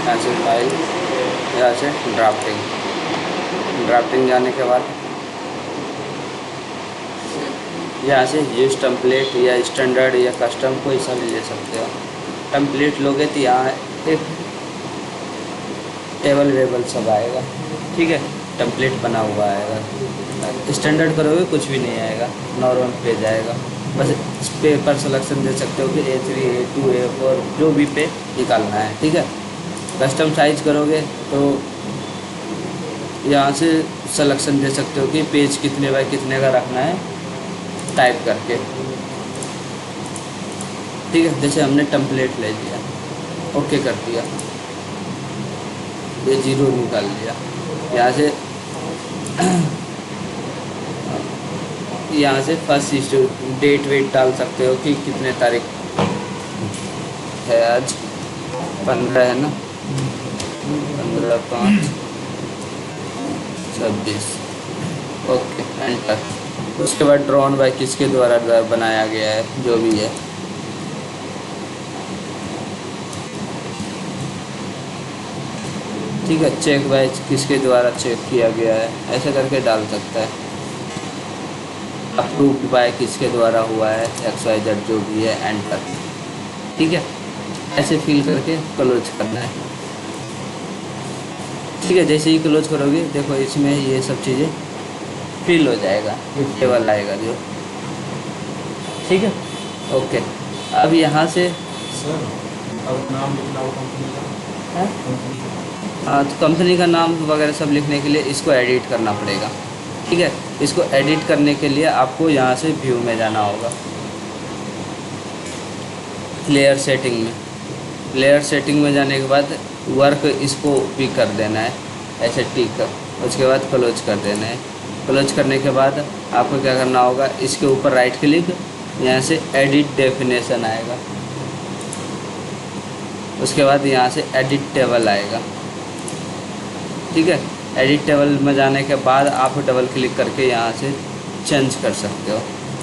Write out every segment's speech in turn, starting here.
यहाँ से फाइल, यहाँ से ड्राफ्टिंग जाने के बाद यहाँ से यूज टेम्पलेट या स्टैंडर्ड या कस्टम कोई सा भी ले सकते हो। टेम्पलेट लोगे तो यहाँ एक टेबल वेबल सब आएगा, ठीक है, टेम्पलेट बना हुआ आएगा। स्टैंडर्ड करोगे कुछ भी नहीं आएगा, नॉर्मल पेज आएगा। बस इस पेपर सिलेक्शन दे सकते हो कि A3 A2 A4 जो भी पे निकालना है, ठीक है। कस्टम साइज करोगे तो यहाँ से सिलेक्शन दे सकते हो कि पेज कितने बाय कितने का रखना है टाइप करके, ठीक है। जैसे हमने टेम्पलेट ले लिया, ओके कर दिया, ये 0 निकाल लिया। यहाँ से यहाँ से फर्स्ट इशू डेट वेट डाल सकते हो कि कितने तारीख है, आज 15 है ना, 15/5/26, ओके एंटर। उसके बाद ड्रॉन बाय किसके द्वारा बनाया गया है, जो भी है, ठीक है। चेक बाय किसके द्वारा चेक किया गया है, ऐसे करके डाल सकता है। अप्रूव्ड बाय किसके द्वारा हुआ है, XYZ जो भी है, एंटर, ठीक है। ऐसे फिल करके क्लोज करना है, ठीक है। जैसे ही क्लोज करोगे देखो इसमें ये सब चीज़ें फिल हो जाएगा, ये टेबल आएगा जो, ठीक है, ओके। अब यहाँ से सर अब नाम लिखना हो कंपनी का, हाँ, तो कंपनी का नाम वगैरह सब लिखने के लिए इसको एडिट करना पड़ेगा, ठीक है। इसको एडिट करने के लिए आपको यहाँ से व्यू में जाना होगा, लेयर सेटिंग में। लेयर सेटिंग में जाने के बाद वर्क इसको भी कर देना है, ऐसे टिक, उसके बाद क्लोज कर देना है। क्लोज करने के बाद आपको क्या करना होगा, इसके ऊपर राइट क्लिक, यहाँ से एडिट डेफिनेशन आएगा, उसके बाद यहाँ से एडिट टेबल आएगा, ठीक है। एडिट टेबल में जाने के बाद आप डबल क्लिक करके यहाँ से चेंज कर सकते हो।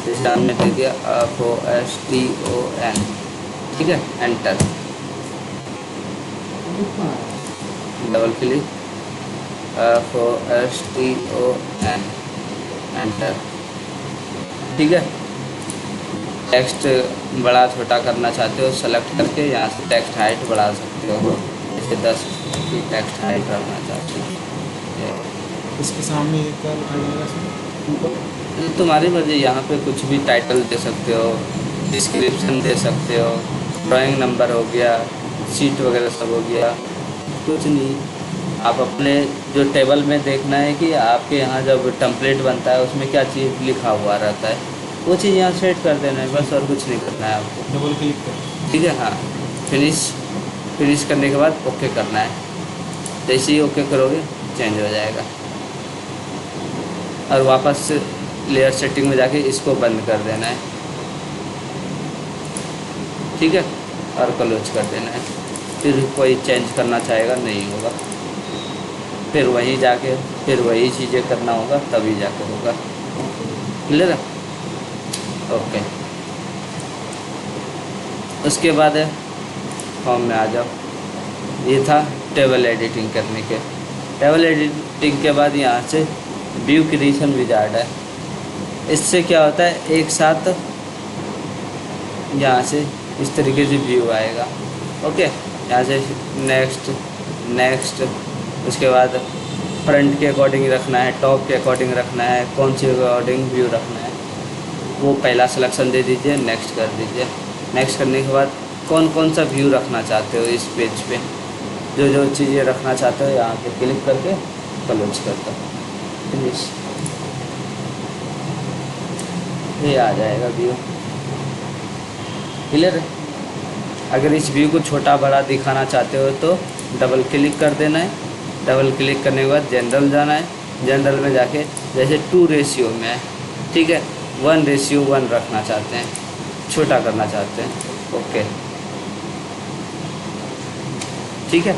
जैसे हमने दे दिया FOSTON, ठीक है, enter, double click FOSTON, enter, ठीक है। टेक्स्ट बड़ा छोटा करना चाहते हो सेलेक्ट करके यहाँ से टेक्स्ट हाइट बढ़ा सकते हो, जैसे 10 की टेक्स्ट हाइट रखना चाहते हो। इसके सामने एक क्या लिखा सर, तुम्हारी मर्जी, यहाँ पे कुछ भी टाइटल दे सकते हो, डिस्क्रिप्शन दे सकते हो, ड्राइंग नंबर हो गया, सीट वगैरह सब हो गया, कुछ नहीं। आप अपने जो टेबल में देखना है कि आपके यहाँ जब टेम्पलेट बनता है उसमें क्या चीज़ लिखा हुआ रहता है, वो चीज़ यहाँ सेट कर देना है बस, और कुछ नहीं करना है आपको। डबल क्लिक कर, ठीक है, हाँ। फिनिश करने के बाद ओके करना है। जैसे ही ओके करोगे चेंज हो जाएगा, और वापस से लेयर सेटिंग में जाके इसको बंद कर देना है, ठीक है, और क्लोज कर देना है। फिर कोई चेंज करना चाहेगा नहीं होगा, फिर वहीं जाके फिर वही चीज़ें करना होगा, तभी जाके होगा। क्लियर है, ओके। उसके बाद है फॉर्म में आ जाओ। ये था टेबल एडिटिंग करने के। टेबल एडिटिंग के बाद यहाँ से व्यू क्रिएशन विजार्ड है। इससे क्या होता है, एक साथ यहाँ से इस तरीके से व्यू आएगा, ओके। यहाँ से नेक्स्ट, उसके बाद फ्रंट के अकॉर्डिंग रखना है, टॉप के अकॉर्डिंग रखना है, कौन सी अकॉर्डिंग व्यू रखना है, वो पहला सिलेक्शन दे दीजिए, नेक्स्ट कर दीजिए। नेक्स्ट करने के बाद कौन कौन सा व्यू रखना चाहते हो इस पेज पे, जो जो चीज़ें रखना चाहते हो यहाँ पे क्लिक करके क्लोज कर दो, फिनिश। ये आ जाएगा व्यू। क्लियर है। अगर इस व्यू को छोटा बड़ा दिखाना चाहते हो तो डबल क्लिक कर देना है। डबल क्लिक करने के बाद जनरल जाना है। जनरल में जाके जैसे 2:1 में है, ठीक है, 1:1 रखना चाहते हैं, छोटा करना चाहते हैं, ओके, ठीक है।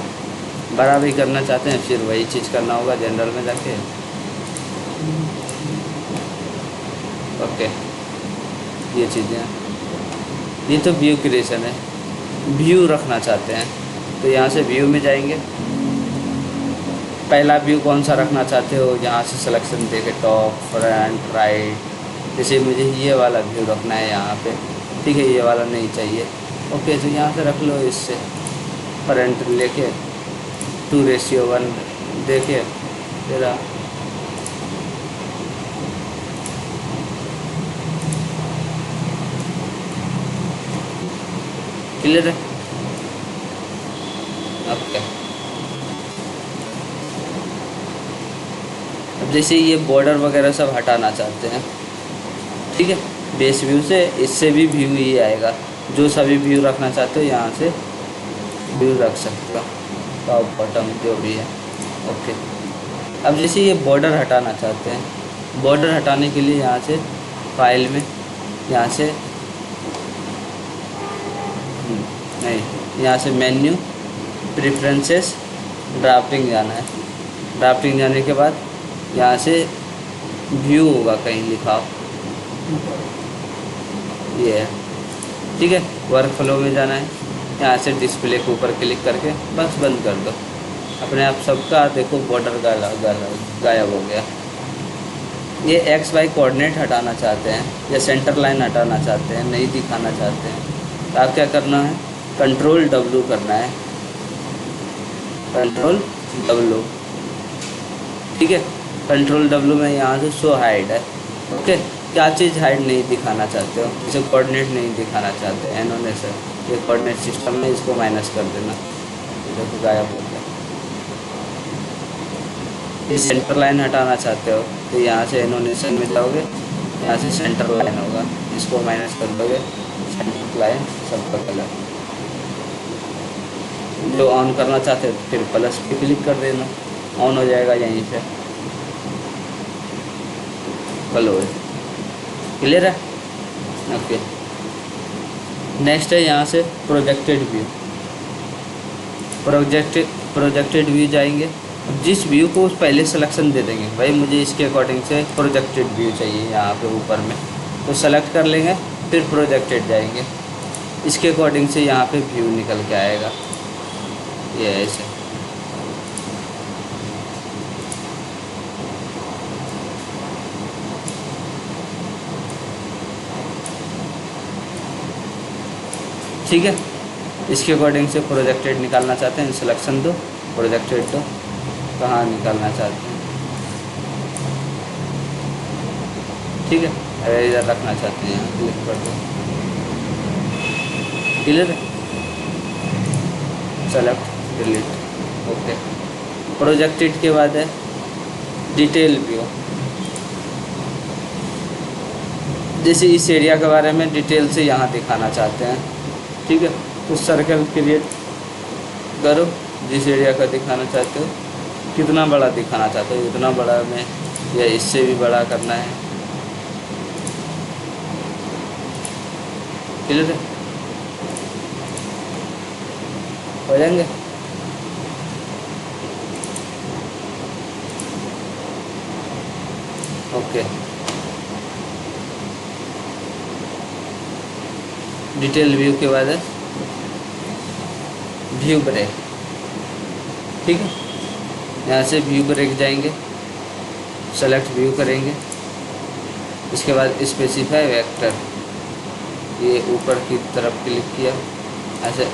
बड़ा भी करना चाहते हैं, फिर वही चीज़ करना होगा जनरल में जाके, ओके। ये चीज़ें, ये तो व्यू क्रिएशन है। व्यू रखना चाहते हैं तो यहाँ से व्यू में जाएंगे, पहला व्यू कौन सा रखना चाहते हो यहाँ से सिलेक्शन देके टॉप फ्रंट राइट। जैसे मुझे ये वाला व्यू रखना है यहाँ पे, ठीक है, ये वाला नहीं चाहिए। ओके, तो यहाँ से रख लो, इससे फ्रंट लेके 2:1 देके तेरा क्लियर है। ओके, अब जैसे ये बॉर्डर वगैरह सब हटाना चाहते हैं, ठीक है, बेस व्यू से इससे भी व्यू ही आएगा। जो सभी व्यू रखना चाहते हो यहाँ से व्यू रख सकते हो, टॉप बॉटम जो भी है। ओके, अब जैसे ये बॉर्डर हटाना चाहते हैं, बॉर्डर हटाने के लिए यहाँ से फाइल में यहाँ से नहीं, यहाँ से मेन्यू प्रेफरेंसेस ड्राफ्टिंग जाना है। ड्राफ्टिंग जाने के बाद यहाँ से व्यू होगा कहीं लिखा, ये है, ठीक है। वर्क फ्लो में जाना है, यहाँ से डिस्प्ले के ऊपर क्लिक करके बस बंद कर दो, अपने आप सबका देखो बॉर्डर गायब हो गया। ये XY कोऑर्डिनेट हटाना चाहते हैं या सेंटर लाइन हटाना चाहते हैं, नहीं दिखाना चाहते हैं, तो आप क्या करना है, कंट्रोल W करना है, कंट्रोल W, ठीक है। कंट्रोल W में यहाँ से शो हाइड है। ओके, क्या चीज़ हाइड नहीं दिखाना चाहते हो, इसे कोऑर्डिनेट नहीं दिखाना चाहते हैं, इन्होंने से ये कोऑर्डिनेट सिस्टम में इसको माइनस कर देना, देखो गायब हो गया। ये सेंटर लाइन हटाना चाहते हो तो यहाँ से एनोटेशन में जाओगे, यहाँ से सेंटर लाइन होगा, इसको माइनस कर दोगे, सेंटर लाइन सबका कलर। जो ऑन करना चाहते हो फिर प्लस पे क्लिक कर देना, ऑन हो जाएगा यहीं से। क्लोज, क्लियर है। ओके, नेक्स्ट है यहाँ से प्रोजेक्टेड व्यू। प्रोजेक्टेड व्यू जाएंगे, जिस व्यू को पहले सिलेक्शन दे देंगे, भाई मुझे इसके अकॉर्डिंग से प्रोजेक्टेड व्यू चाहिए यहाँ पे ऊपर में, तो सेलेक्ट कर लेंगे, फिर प्रोजेक्टेड जाएंगे, इसके अकॉर्डिंग से यहाँ पे व्यू निकल के आएगा, ये ऐसे। ठीक है, इसके अकॉर्डिंग से प्रोजेक्टेड निकालना चाहते हैं, सिलेक्शन दो, प्रोजेक्टेड दो, कहाँ निकालना चाहते हैं, ठीक है। अगर इधर रखना चाहते हैं यहाँ क्लिक कर दो, क्लियर है, सेलेक्ट डिलीट। ओके, प्रोजेक्टेड के बाद है डिटेल व्यू। जैसे इस एरिया के बारे में डिटेल से यहाँ दिखाना चाहते हैं, ठीक है, तो सर्कल क्रिएट करो, जिस एरिया का दिखाना चाहते हो, कितना बड़ा दिखाना चाहते हो, इतना बड़ा में या इससे भी बड़ा करना है, क्लियर है, हो जाएंगे। ओके, डिटेल व्यू के बाद है व्यू ब्रेक, ठीक है। यहाँ से व्यू ब्रेक जाएंगे, सेलेक्ट व्यू करेंगे, इसके बाद स्पेसिफाई वेक्टर, ये ऊपर की तरफ क्लिक किया, ऐसे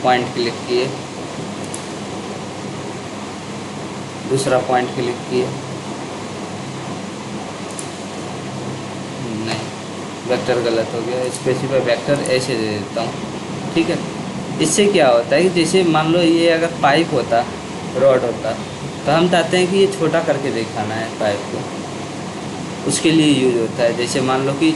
पॉइंट क्लिक किए, दूसरा पॉइंट क्लिक किए, नहीं वेक्टर गलत हो गया, स्पेसिफाई वेक्टर ऐसे दे देता हूँ, ठीक है। इससे क्या होता है कि जैसे मान लो ये अगर पाइप होता, रॉड होता, तो हम चाहते हैं कि ये छोटा करके दिखाना है पाइप को, उसके लिए यूज होता है। जैसे मान लो कि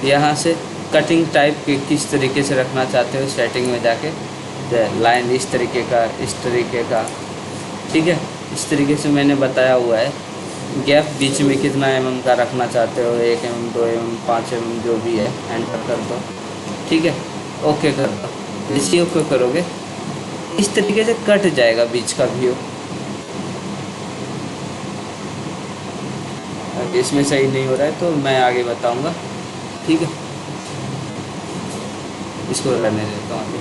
यहाँ से कटिंग टाइप के किस तरीके से रखना चाहते हो, सेटिंग में जाके लाइन इस तरीके का, इस तरीके का, ठीक है, इस तरीके से मैंने बताया हुआ है। गैप बीच में कितना mm का रखना चाहते हो, 1 mm 2 mm 5 mm जो भी है, एंटर कर दो, ठीक है, ओके कर दो। जैसे ओके करोगे इस तरीके से कट जाएगा बीच का व्यू। इसमें सही नहीं हो रहा है तो मैं आगे बताऊंगा, ठीक है। इसको रहने देता हूँ अभी।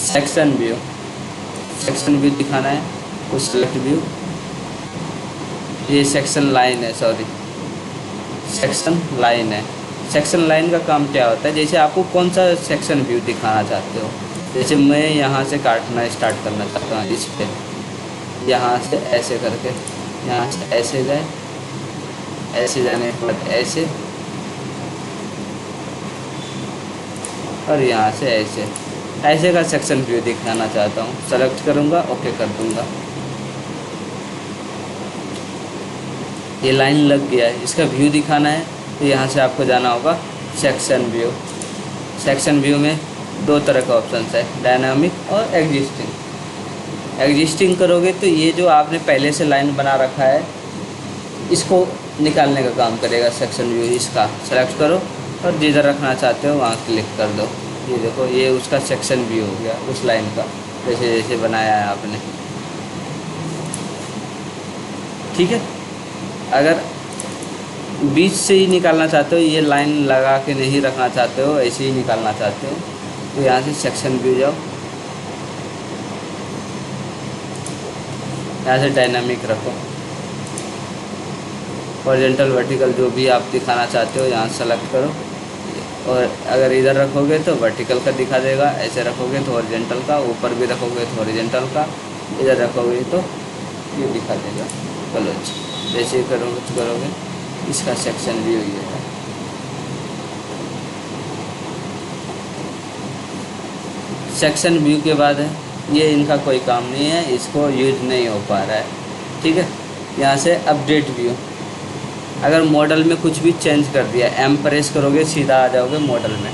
सेक्शन व्यू, सेक्शन व्यू दिखाना है तो सेलेक्ट व्यू। ये सेक्शन लाइन है, सॉरी सेक्शन लाइन है। सेक्शन लाइन का काम क्या होता है, जैसे आपको कौन सा सेक्शन व्यू दिखाना चाहते हो। जैसे मैं यहाँ से काटना स्टार्ट करना चाहता हूँ, इस पे यहाँ से ऐसे करके, यहाँ से ऐसे गए, ऐसे जाने के बाद ऐसे, और यहाँ से ऐसे, ऐसे का सेक्शन व्यू दिखाना चाहता हूँ। सेलेक्ट करूँगा, ओके कर दूँगा। ये लाइन लग गया है, इसका व्यू दिखाना है तो यहाँ से आपको जाना होगा सेक्शन व्यू। सेक्शन व्यू में दो तरह का ऑप्शन है, डायनामिक और एग्जिस्टिंग। एग्जिस्टिंग करोगे तो ये जो आपने पहले से लाइन बना रखा है इसको निकालने का काम करेगा सेक्शन व्यू। इसका सेलेक्ट करो और जिधर रखना चाहते हो वहाँ क्लिक कर दो। ये देखो, ये उसका सेक्शन व्यू हो गया उस लाइन का, जैसे जैसे बनाया है आपने, ठीक है। अगर बीच से ही निकालना चाहते हो, ये लाइन लगा के नहीं रखना चाहते हो, ऐसे ही निकालना चाहते हो, तो यहाँ से सेक्शन व्यू जाओ, यहाँ से डायनामिक रखो, हॉरिजॉन्टल वर्टिकल जो भी आप दिखाना चाहते हो यहाँ सेलेक्ट करो। और अगर इधर रखोगे तो वर्टिकल का दिखा देगा, ऐसे रखोगे तो हॉरिजॉन्टल का, ऊपर भी रखोगे तो हॉरिजॉन्टल का, इधर रखोगे तो ये दिखा देगा। चलो जैसे करोगे इसका सेक्शन व्यू ये है। सेक्शन व्यू के बाद है ये, इनका कोई काम नहीं है, इसको यूज नहीं हो पा रहा है, ठीक है। यहाँ से अपडेट व्यू, अगर मॉडल में कुछ भी चेंज कर दिया, एम प्रेस करोगे सीधा आ जाओगे मॉडल में।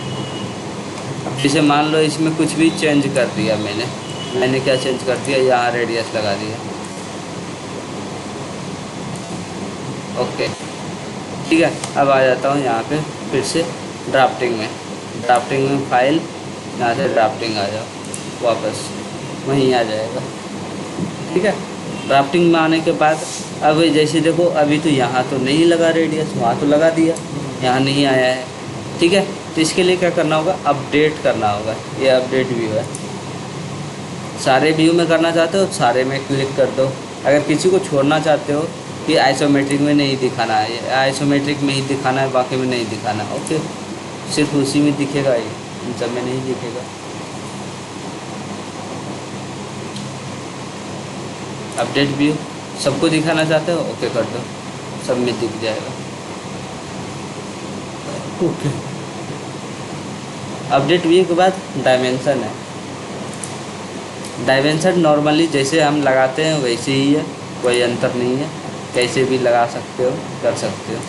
अब जैसे मान लो इसमें कुछ भी चेंज कर दिया मैंने क्या चेंज कर दिया, यहाँ रेडियस लगा दिया, ओके ठीक है। अब आ जाता हूँ यहाँ पे फिर से ड्राफ्टिंग में फाइल, यहाँ से ड्राफ्टिंग आ जाओ, वापस वहीं आ जाएगा, ठीक है। ड्राफ्टिंग में आने के बाद अब जैसे देखो, अभी तो यहाँ तो नहीं लगा रेडियस, वहाँ तो लगा दिया, यहाँ नहीं आया है, ठीक है। तो इसके लिए क्या करना होगा, अपडेट करना होगा। ये अपडेट व्यू है, सारे व्यू में करना चाहते हो सारे में क्लिक कर दो। अगर किसी को छोड़ना चाहते हो कि आइसोमेट्रिक में नहीं दिखाना है, आइसोमेट्रिक में ही दिखाना है, बाकी में नहीं दिखाना, ओके, सिर्फ उसी में दिखेगा, ये इन सब में नहीं दिखेगा। अपडेट व्यू सबको दिखाना चाहते हो, ओके कर दो, सब में दिख जाएगा, ओके। अपडेट व्यू के बाद डायमेंशन है। डायमेंशन नॉर्मली जैसे हम लगाते हैं वैसे ही है, कोई अंतर नहीं है, कैसे भी लगा सकते हो, कर सकते हो,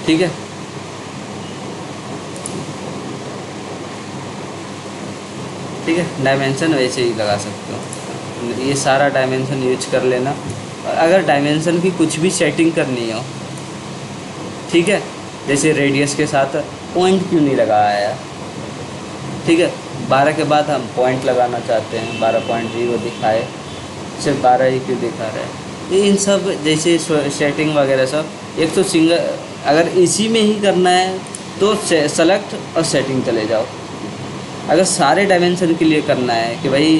ठीक है। ठीक है, डायमेंशन वैसे ही लगा सकते हो, ये सारा डायमेंशन यूज कर लेना। और अगर डायमेंशन की कुछ भी सेटिंग करनी हो, ठीक है, जैसे रेडियस के साथ पॉइंट क्यों नहीं लगाया है, ठीक है, 12 के बाद हम पॉइंट लगाना चाहते हैं, 12.0 दिखाए, सिर्फ 12 ही क्यों दिखा रहा है, ये इन सब जैसे सेटिंग वगैरह सब। एक तो सिंगल, अगर इसी में ही करना है तो सेलेक्ट और सेटिंग चले जाओ। अगर सारे डायमेंशन के लिए करना है कि भाई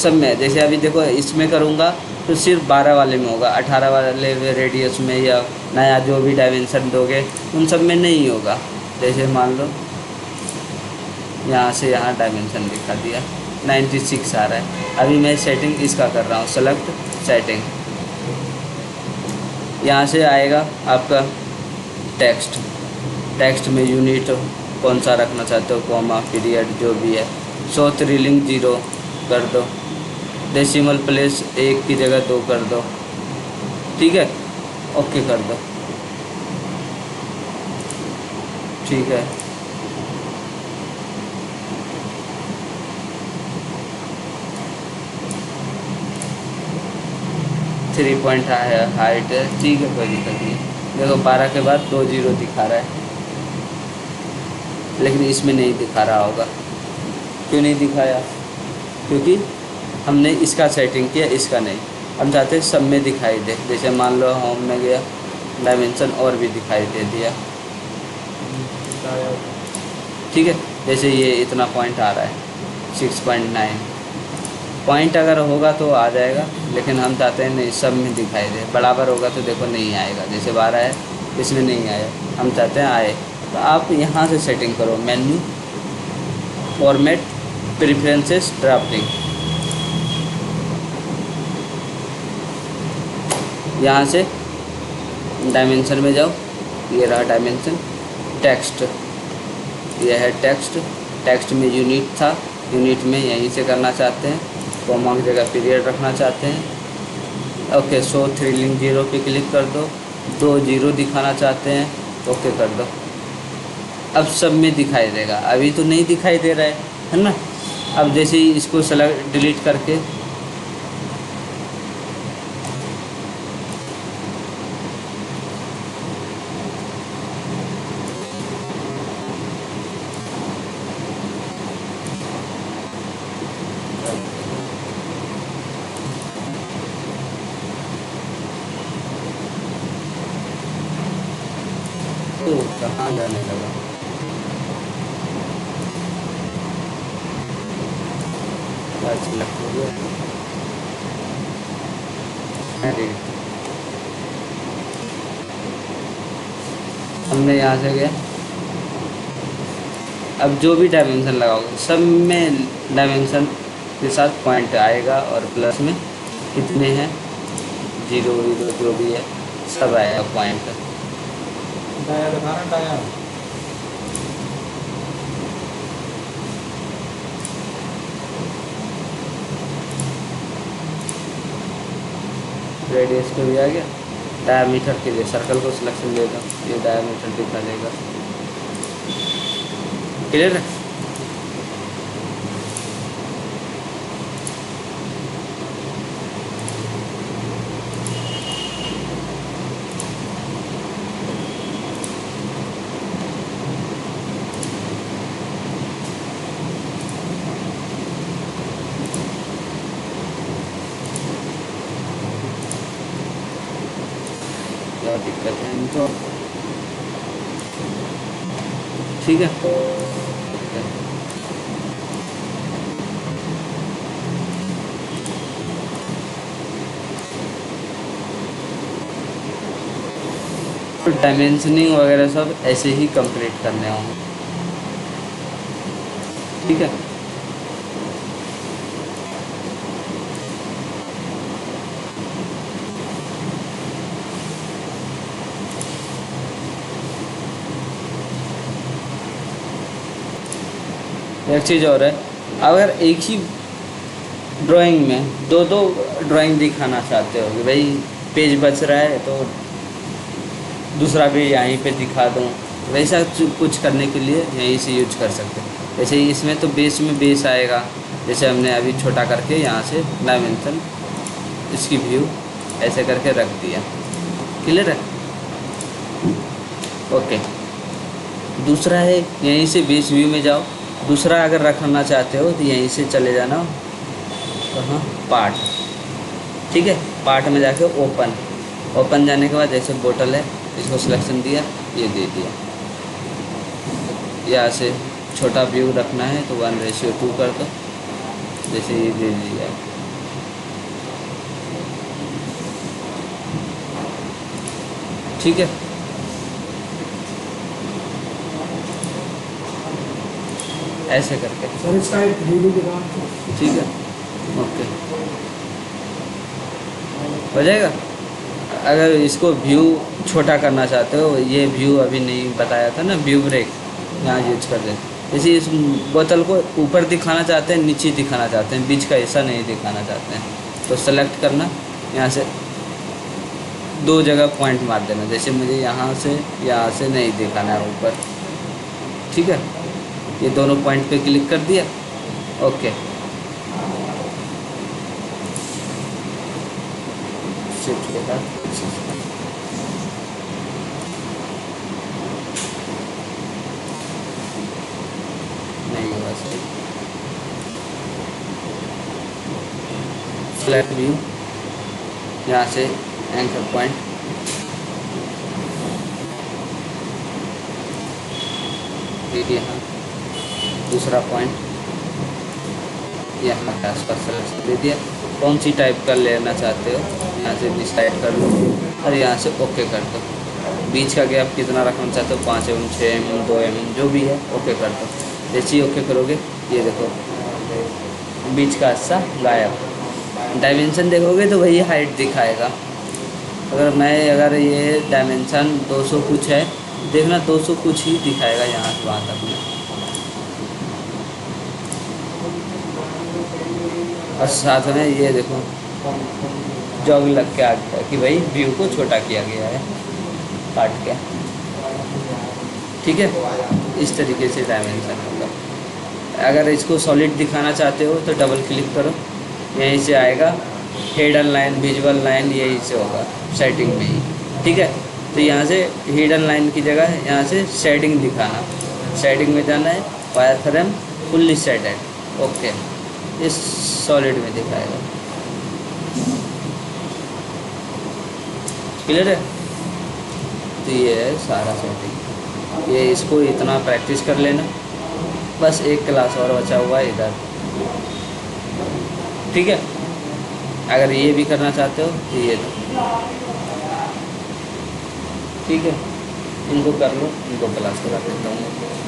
सब में, जैसे अभी देखो इसमें करूँगा तो सिर्फ 12 वाले में होगा, 18 वाले रेडियस में या नया जो भी डायमेंशन दोगे उन सब में नहीं होगा। जैसे मान लो यहाँ से यहाँ डायमेंशन दिखा दिया, 96 आ रहा है। अभी मैं सेटिंग इसका कर रहा हूँ, सेलेक्ट सेटिंग, यहाँ से आएगा आपका टेक्स्ट में यूनिट कौन सा रखना चाहते हो, कॉमा पीरियड जो भी है, शो थ्रिलिंग 0 कर दो, डेसिमल प्लेस 1 की जगह 2 कर दो, ठीक है, ओके कर दो, ठीक है। थ्री पॉइंट हाइट है, ठीक है, कोई दिक्कत नहीं। देखो 12 के बाद 2 0 दिखा रहा है, लेकिन इसमें नहीं दिखा रहा होगा। क्यों नहीं दिखाया? क्योंकि हमने इसका सेटिंग किया, इसका नहीं। हम चाहते हैं सब में दिखाई दे। जैसे मान लो होम में गया, डायमेंशन और भी दिखाई दे दिया। ठीक है, जैसे ये इतना पॉइंट आ रहा है 6.9 पॉइंट अगर होगा तो आ जाएगा, लेकिन हम चाहते हैं नहीं सब में दिखाई दे। बराबर होगा तो देखो नहीं आएगा। जैसे 12 है, इसमें नहीं आया, हम चाहते हैं आए। तो आप यहाँ से सेटिंग करो, मेन्यू, फॉर्मेट, प्रेफरेंसेस, ड्राफ्टिंग। यहाँ से डायमेंशन में जाओ, ये रहा डायमेंशन। टेक्स्ट, ये है टेक्स्ट। टेक्स्ट में यूनिट था, यूनिट में यहीं से करना चाहते हैं। कॉमा की जगह पीरियड रखना चाहते हैं। ओके, शो थ्रिलिंग 0 पे क्लिक कर दो। 2 0 दिखाना चाहते हैं, ओके कर दो। अब सब में दिखाई देगा। अभी तो नहीं दिखाई दे रहा है ना। अब जैसे ही इसको सेलेक्ट डिलीट करके तो कहाँ जाने लगा? हमने यहाँ से गया। अब जो भी डायमेंशन लगाओगे सब में डायमेंशन के साथ पॉइंट आएगा, और प्लस में कितने हैं 0 0 जो भी है सब आएगा पॉइंट। डाया दिखा रहा, डाया रेडियस को भी आ गया। डायमीटर के लिए सर्कल को सिलेक्शन दे दो, ये डायमीटर दिखा देगा। क्लियर है? क्या दिक्कत है इनको? ठीक है, तो डायमेंशनिंग वगैरह सब ऐसे ही कंप्लीट करने होंगे। ठीक है, एक चीज़ और है, अगर एक ही ड्राइंग में दो दो ड्राइंग दिखाना चाहते हो कि भाई पेज बच रहा है तो दूसरा भी यहीं पे दिखा दूँ, वैसा कुछ करने के लिए यहीं से यूज कर सकते हैं। जैसे इसमें तो बेस में बेस आएगा, जैसे हमने अभी छोटा करके यहाँ से डायमेंशन इसकी व्यू ऐसे करके रख दिया। क्लियर है? ओके, दूसरा है यहीं से बेस व्यू में जाओ। दूसरा अगर रखना चाहते हो तो यहीं से चले जाना, कहाँ, पार्ट। ठीक है, पार्ट में जाके ओपन, ओपन जाने के बाद जैसे बोतल है इसको सिलेक्शन दिया, ये दे दिया। यहाँ से छोटा व्यू रखना है तो 1:2 कर दो, जैसे ये दे दिया। ठीक है, ऐसे करके। सर इसका एक 3D दिखाओ। ठीक है, ओके, हो जाएगा। अगर इसको व्यू छोटा करना चाहते हो, ये व्यू अभी नहीं बताया था ना, व्यू ब्रेक यहाँ यूज कर देते। जैसे इस बोतल को ऊपर दिखाना चाहते हैं, नीचे दिखाना चाहते हैं, बीच का हिस्सा नहीं दिखाना चाहते हैं, तो सेलेक्ट करना, यहाँ से 2 जगह पॉइंट मार देना। जैसे मुझे यहाँ से नहीं दिखाना है ऊपर। ठीक है, ये दोनों पॉइंट पे क्लिक कर दिया, ओके। शिफ्ट के साथ बस फ्लैट व्यू, यहाँ से एंकर पॉइंट, यहाँ दूसरा पॉइंट, यहाँ के आसपास सेलेक्ट दे दिया। कौन सी टाइप का लेना चाहते हो यहाँ से डिसाइड कर लो और यहाँ से ओके कर दो। बीच का गैप कितना रखना चाहते हो, 5 mm, 6 mm, 2 mm जो भी है ओके कर दो। जैसे ही ओके करोगे ये देखो बीच का हिस्सा गायब। डायमेंशन देखोगे तो वही हाइट दिखाएगा। अगर ये डायमेंशन 200 कुछ है, देखना 200 कुछ ही दिखाएगा यहाँ से वहाँ तक में। और साथ में ये देखो जॉग लग के आ गया कि भाई व्यू को छोटा किया गया है काट के। ठीक है, इस तरीके से डायमेंशन होगा। अगर इसको सॉलिड दिखाना चाहते हो तो डबल क्लिक करो, यहीं से आएगा हिडन लाइन, विजुअल लाइन यहीं से होगा सेटिंग में ही। ठीक है, तो यहाँ से हिडन लाइन की जगह यहाँ से शेडिंग दिखाना, शेडिंग में जाना है, wire frame fully shaded, okay, इस सॉलिड में दिखाएगा। क्लियर है? तो ये है सारा सेटिंग। ये इसको इतना प्रैक्टिस कर लेना, बस एक क्लास और बचा हुआ है इधर। ठीक है, अगर ये भी करना चाहते हो तो ये ठीक है, इनको कर लो, इनको क्लास करा देता हूँ।